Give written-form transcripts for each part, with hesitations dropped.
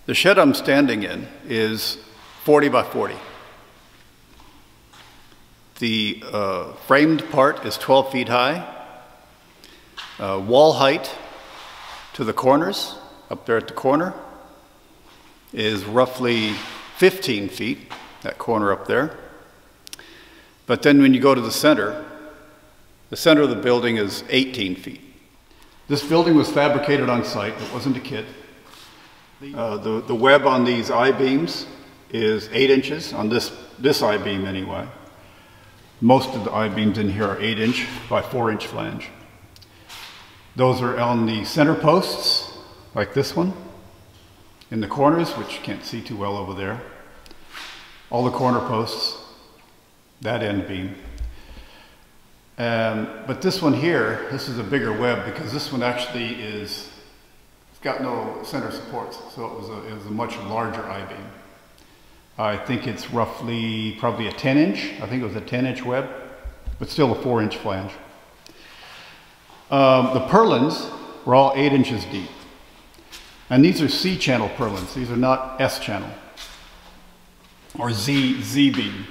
The shed I'm standing in is 40 by 40. The framed part is 12 feet high. Wall height to the corners, up there at the corner, is roughly 15 feet, that corner up there. But then when you go to the center of the building is 18 feet. This building was fabricated on site, it wasn't a kit. The web on these I-beams is 8 inches, on this I-beam anyway. Most of the I-beams in here are 8-inch by 4-inch flange. Those are on the center posts, like this one, in the corners, which you can't see too well over there. All the corner posts, that end beam. But this one here, this is a bigger web because this one actually it's got no center supports, so it was a much larger I-beam. I think it's roughly probably a 10-inch. I think it was a 10-inch web, but still a 4-inch flange. The purlins were all 8 inches deep. And these are C-channel purlins. These are not S-channel or Z-beam.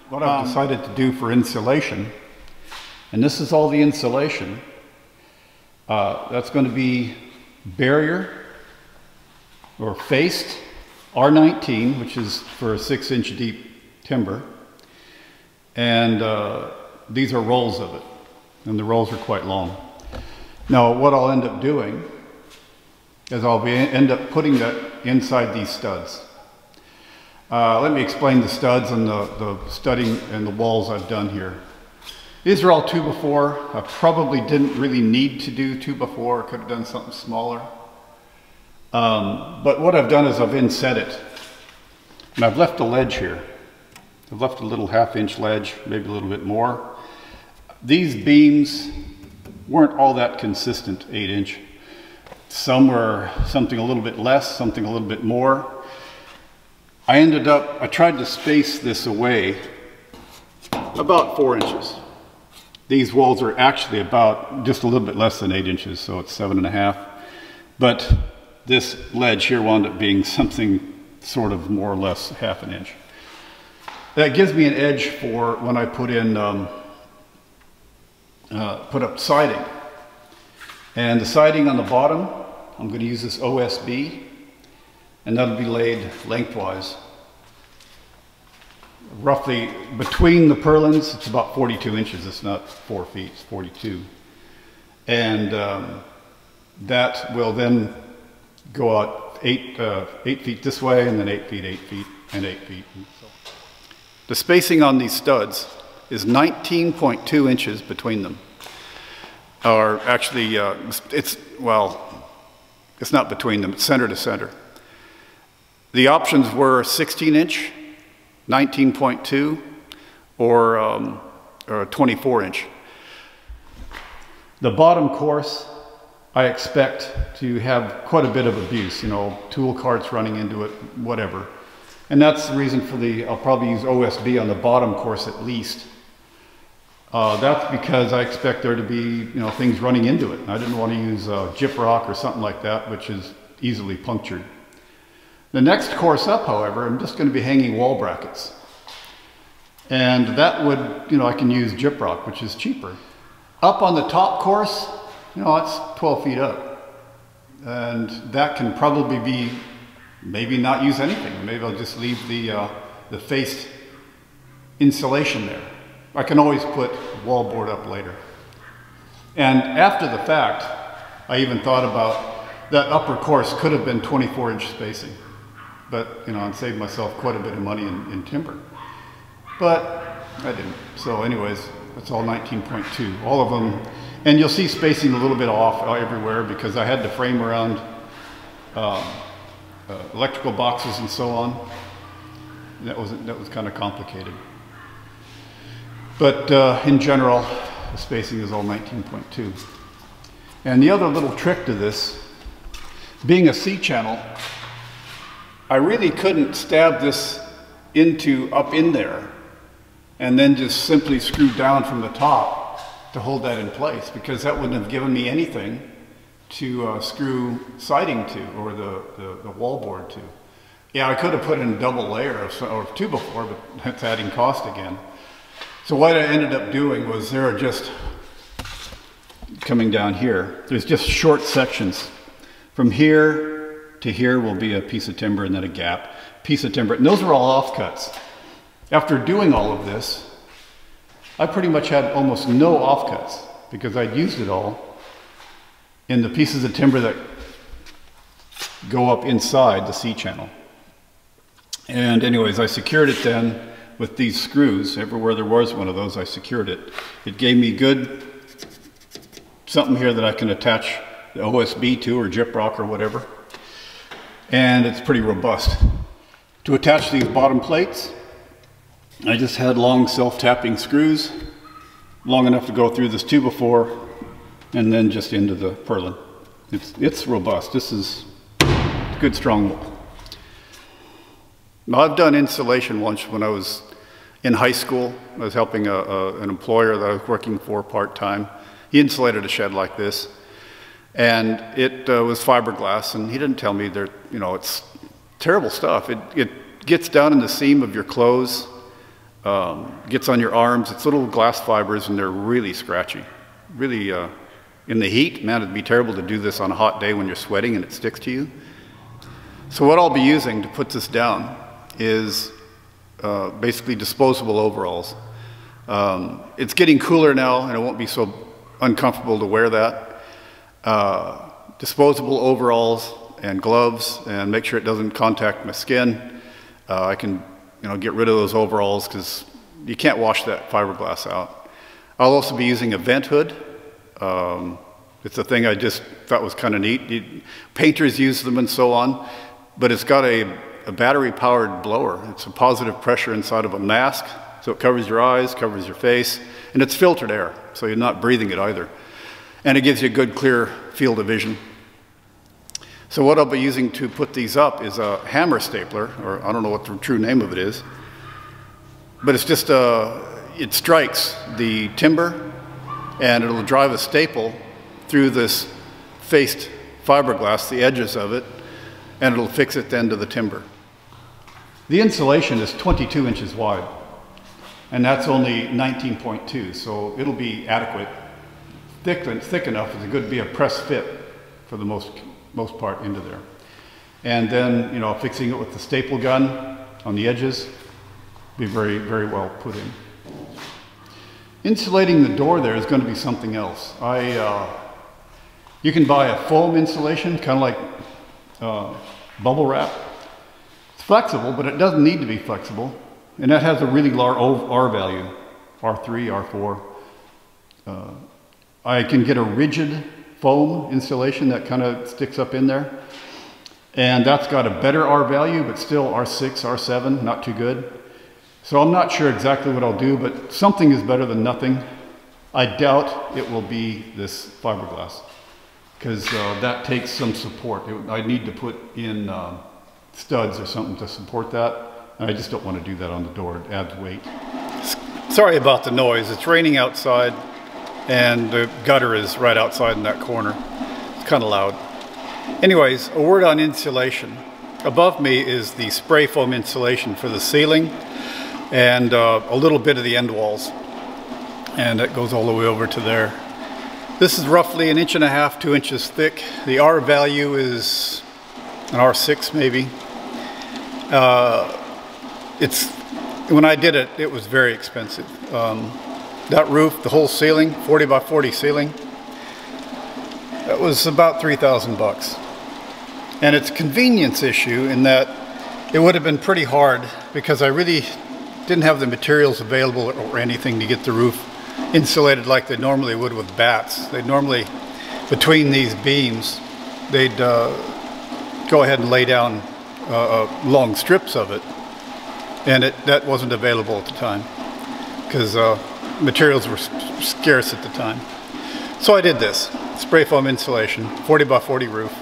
What I've decided to do for insulation, and this is all the insulation, that's going to be barrier or faced R19, which is for a 6-inch deep timber, and these are rolls of it, and the rolls are quite long. Now what I'll end up doing is I'll end up putting that inside these studs. Let me explain the studs and the studding and the walls I've done here. These are all 2x4. I probably didn't really need to do 2x4. I could have done something smaller. But what I've done is I've inset it. And I've left a ledge here. I've left a little 1/2-inch ledge, maybe a little bit more. These beams weren't all that consistent, 8-inch. Some were something a little bit less, something a little bit more. I tried to space this away about 4 inches. These walls are actually about just a little bit less than 8 inches, so it's 7.5. But this ledge here wound up being something sort of more or less 1/2 inch. That gives me an edge for when I put up siding. And the siding on the bottom, I'm going to use this OSB, and that'll be laid lengthwise. Roughly between the purlins, it's about 42 inches. It's not 4 feet, it's 42. And that will then go out 8 feet this way, and then 8 feet, 8 feet, and 8 feet. The spacing on these studs is 19.2 inches between them. Or actually, it's not between them, it's center to center. The options were 16-inch, 19.2, or 24-inch. The bottom course, I expect to have quite a bit of abuse, you know, tool carts running into it, whatever. And that's the reason for I'll probably use OSB on the bottom course at least. That's because I expect there to be, you know, things running into it. I didn't want to use gyprock or something like that, which is easily punctured. The next course up, however, I'm just going to be hanging wall brackets. And that would, you know, I can use gyprock, which is cheaper. Up on the top course, you know, it's 12 feet up. And that can probably be, maybe not use anything. Maybe I'll just leave the faced insulation there. I can always put wallboard up later. And after the fact, I even thought about that upper course could have been 24-inch spacing. But, you know, I'd saved myself quite a bit of money in timber. But I didn't. So anyways, it's all 19.2, all of them. And you'll see spacing a little bit off everywhere because I had to frame around electrical boxes and so on. That was kind of complicated. But in general, the spacing is all 19.2. And the other little trick to this, being a C-channel, I really couldn't stab this up in there and then just simply screw down from the top to hold that in place, because that wouldn't have given me anything screw siding to, or the wallboard to. Yeah, I could have put in a double layer or two before, but that's adding cost again. So what I ended up doing was there are just, coming down here, there's just short sections. From here to here will be a piece of timber and then a gap, piece of timber, and those are all offcuts. After doing all of this, I pretty much had almost no offcuts because I'd used it all in the pieces of timber that go up inside the C-channel. And anyways, I secured it then with these screws. Everywhere there was one of those, I secured it. It gave me good something here that I can attach the OSB to, or gyprock or whatever. And it's pretty robust. To attach these bottom plates, I just had long self-tapping screws, long enough to go through this 2x4 and then just into the purlin. It's robust. This is good strong wool. Now, I've done insulation once when I was in high school. I was helping an employer that I was working for part-time. He insulated a shed like this, and it was fiberglass, and he didn't tell me that, you know, it's terrible stuff. It gets down in the seam of your clothes, gets on your arms. It's little glass fibers, and they're really scratchy. Really, in the heat, man, it'd be terrible to do this on a hot day when you're sweating and it sticks to you. So what I'll be using to put this down is basically disposable overalls. It's getting cooler now, and it won't be so uncomfortable to wear that. Disposable overalls and gloves, and make sure it doesn't contact my skin. I can, you know, get rid of those overalls because you can't wash that fiberglass out. I'll also be using a vent hood. It's a thing I just thought was kind of neat. Painters use them and so on, but it's got a battery-powered blower. It's a positive pressure inside of a mask, so it covers your eyes, covers your face, and it's filtered air, so you're not breathing it either. And it gives you a good, clear field of vision. So what I'll be using to put these up is a hammer stapler, or I don't know what the true name of it is, but it's just it strikes the timber, and it'll drive a staple through this faced fiberglass, the edges of it, and it'll fix it then to the timber. The insulation is 22 inches wide, and that's only 19.2, so it'll be adequate. Thick enough to be a press fit for the most part into there. And then, you know, fixing it with the staple gun on the edges, be very, very well put in. Insulating the door there is going to be something else. You can buy a foam insulation, kind of like bubble wrap. It's flexible, but it doesn't need to be flexible. And that has a really large R value, R3, R4. I can get a rigid foam insulation that kind of sticks up in there. And that's got a better R value, but still R6, R7, not too good. So I'm not sure exactly what I'll do, but something is better than nothing. I doubt it will be this fiberglass, because that takes some support. I need to put in studs or something to support that, and I just don't want to do that on the door. It adds weight. Sorry about the noise. It's raining outside, and the gutter is right outside in that corner. It's kind of loud. Anyways, a word on insulation. Above me is the spray foam insulation for the ceiling, and a little bit of the end walls, and it goes all the way over to there. This is roughly 1.5 inches, 2 inches thick. The R value is an R6 maybe. When I did it, it was very expensive. That roof, the whole ceiling, 40 by 40 ceiling, that was about $3,000. And it's a convenience issue in that it would have been pretty hard, because I really didn't have the materials available or anything to get the roof insulated like they normally would with bats. They'd normally, between these beams, they'd go ahead and lay down long strips of it, and that wasn't available at the time because materials were scarce at the time. So I did this spray foam insulation, 40 by 40 roof,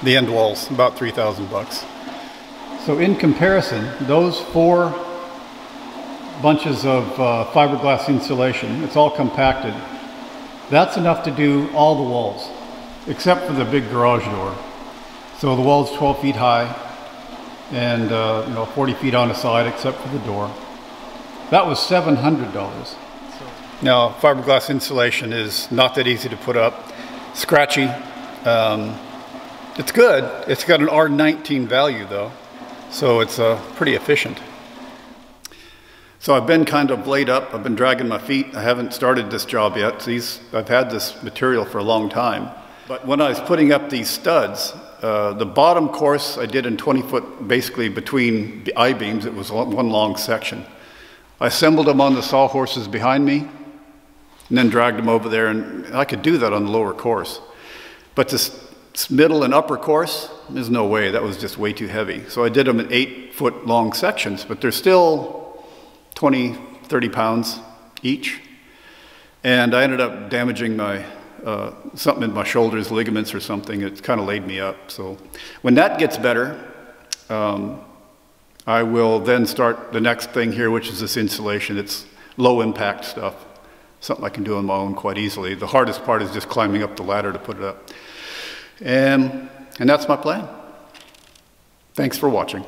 the end walls, about $3,000. So in comparison, those 4 bunches of fiberglass insulation, it's all compacted, that's enough to do all the walls. except for the big garage door. So the wall's 12 feet high and 40 feet on the side except for the door. That was $700. Now, fiberglass insulation is not that easy to put up. Scratchy. It's good. It's got an R19 value though, so it's pretty efficient. So I've been kind of laid up. I've been dragging my feet. I haven't started this job yet. I've had this material for a long time. But when I was putting up these studs, the bottom course I did in 20 foot, basically between the I-beams. It was one long section. I assembled them on the sawhorses behind me and then dragged them over there, and I could do that on the lower course. But this middle and upper course, there's no way. That was just way too heavy. So I did them in 8 foot long sections, but they're still 20, 30 pounds each. And I ended up damaging my something in my shoulders, ligaments or something. It kind of laid me up. So when that gets better, I will then start the next thing here, which is this insulation. It's low impact stuff, something I can do on my own quite easily. The hardest part is just climbing up the ladder to put it up. And that's my plan. Thanks for watching.